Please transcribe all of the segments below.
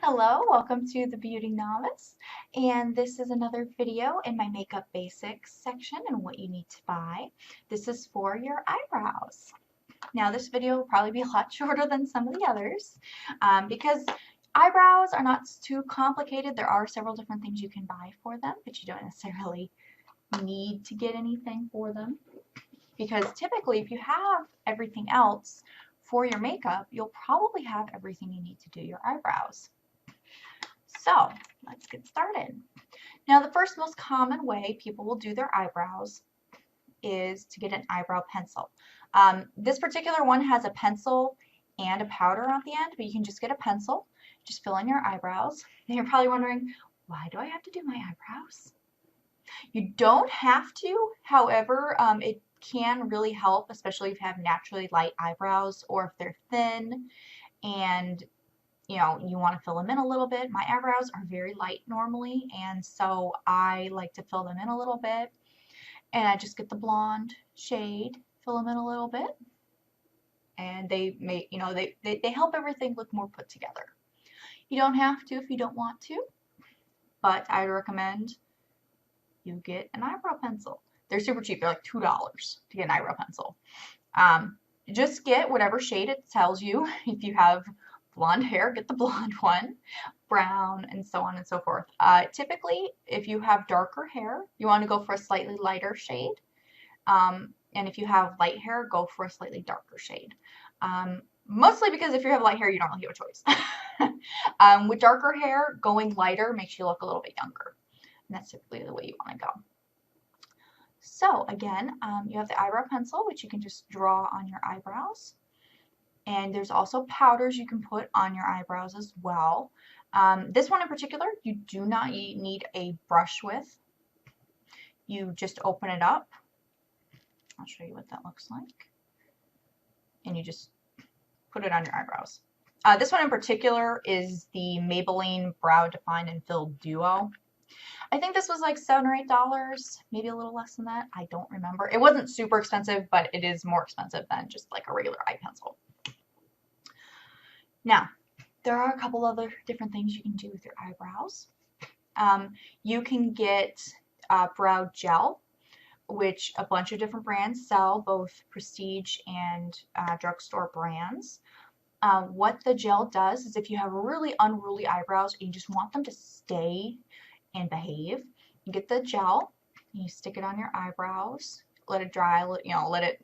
Hello, welcome to the Beauty Novice, and this is another video in my makeup basics section and what you need to buy. This is for your eyebrows. Now this video will probably be a lot shorter than some of the others because eyebrows are not too complicated. There are several different things you can buy for them, but you don't necessarily need to get anything for them because typically if you have everything else for your makeup, you'll probably have everything you need to do your eyebrows. So let's get started. Now the first most common way people will do their eyebrows is to get an eyebrow pencil. This particular one has a pencil and a powder at the end, but you can just get a pencil, just fill in your eyebrows. And you're probably wondering, why do I have to do my eyebrows? You don't have to, however, it can really help, especially if you have naturally light eyebrows or if they're thin and you want to fill them in a little bit. My eyebrows are very light normally, and so I like to fill them in a little bit. And I just get the blonde shade, fill them in a little bit, and they make, they help everything look more put together. You don't have to if you don't want to, but I recommend you get an eyebrow pencil. They're super cheap. They're like $2 to get an eyebrow pencil. Just get whatever shade it tells you. If you have blonde hair, get the blonde one, brown, and so on and so forth. Typically, if you have darker hair, you want to go for a slightly lighter shade. And if you have light hair, go for a slightly darker shade. Mostly because if you have light hair, you don't really have a choice. With darker hair, going lighter makes you look a little bit younger. And that's typically the way you want to go. So again, you have the eyebrow pencil, which you can just draw on your eyebrows. And there's also powders you can put on your eyebrows as well. This one in particular, you do not need a brush with. You just open it up. I'll show you what that looks like. And you just put it on your eyebrows. This one in particular is the Maybelline Brow Define and Fill Duo. I think this was like $7 or $8, maybe a little less than that. I don't remember. It wasn't super expensive, but it is more expensive than just like a regular eye pencil. Now, there are a couple other different things you can do with your eyebrows. You can get brow gel, which a bunch of different brands sell, both prestige and drugstore brands. What the gel does is if you have really unruly eyebrows and you just want them to stay and behave, you get the gel, and you stick it on your eyebrows, let it dry, let it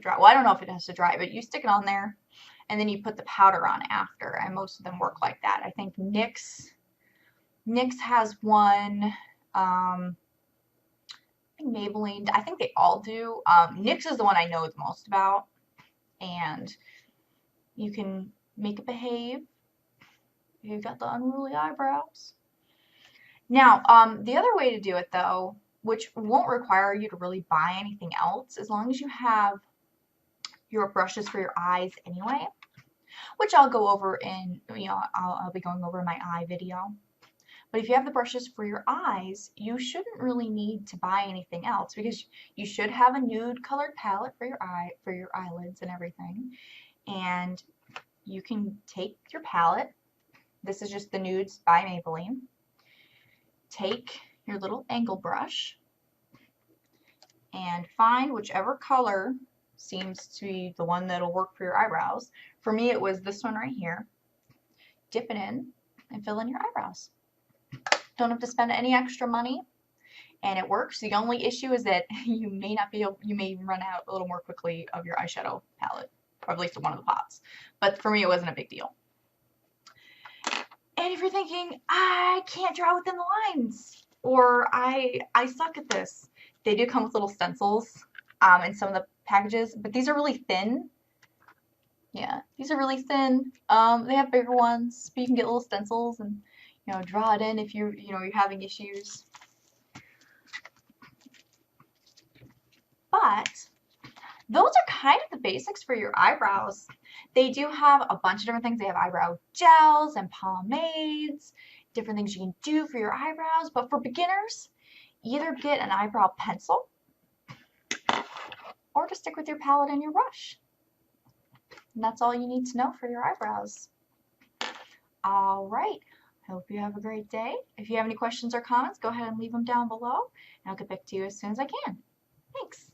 dry. Well, I don't know if it has to dry, but you stick it on there, and then you put the powder on after, and most of them work like that. I think NYX has one. I think Maybelline, I think they all do. NYX is the one I know the most about, and you can make it behave if you've got the unruly eyebrows. Now, the other way to do it though, which won't require you to really buy anything else, as long as you have your brushes for your eyes anyway, which I'll go over in, I'll be going over in my eye video. But if you have the brushes for your eyes, you shouldn't really need to buy anything else because you should have a nude colored palette for your eyelids and everything. And you can take your palette. This is just the Nudes by Maybelline. Take your little angle brush and find whichever color seems to be the one that'll work for your eyebrows. For me, it was this one right here. Dip it in and fill in your eyebrows. Don't have to spend any extra money, and it works. The only issue is that you may run out a little more quickly of your eyeshadow palette, or at least one of the pots. But for me, it wasn't a big deal. And if you're thinking, I can't draw within the lines, or I suck at this, they do come with little stencils in some of the packages, but these are really thin. Yeah, these are really thin. They have bigger ones, but you can get little stencils and draw it in if you're having issues. But those are kind of the basics for your eyebrows. They do have a bunch of different things. They have eyebrow gels and pomades, different things you can do for your eyebrows. But for beginners, either get an eyebrow pencil or just stick with your palette and your brush. And that's all you need to know for your eyebrows. All right. I hope you have a great day. If you have any questions or comments, go ahead and leave them down below, and I'll get back to you as soon as I can. Thanks.